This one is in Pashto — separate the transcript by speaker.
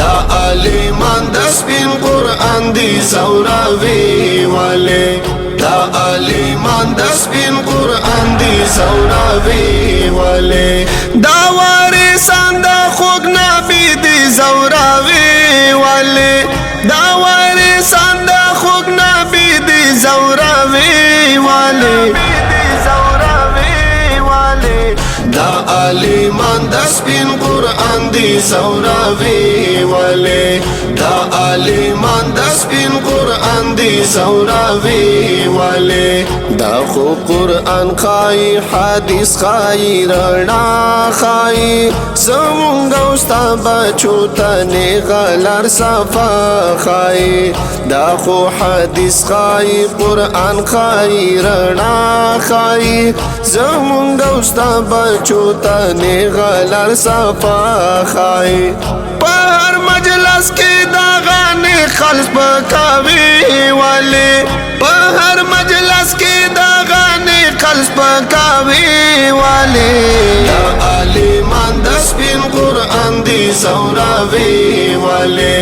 Speaker 1: دا عالمان د سپین قرآن دی زوراوي والے دا عالمان د سپین قرآن دی زوراوي والے دا وارثان د خوږ نبی دی زوراوي والے دا وارثان د خوږ نبی دی زوراوي والے دا عالمان د سپین قرآن دی زوراوي والے دا عالمان د سپین قرآن دی زوراوي والے دا خو قرآن خای حدیث خای رڼا خای زمونږ او ستا بچو ته نیغلر صفا خای دا خو حدیث خای قرآن خای رڼا خای زمونږ او ستا بچو ته نیغلر صفا خای په هر مجلس کې دا غانې خلص پکاوي والے په هر مجلس کې دا غانې خلص پکاوي والے دا عالمان د سپین قرآن دی زوراوي والے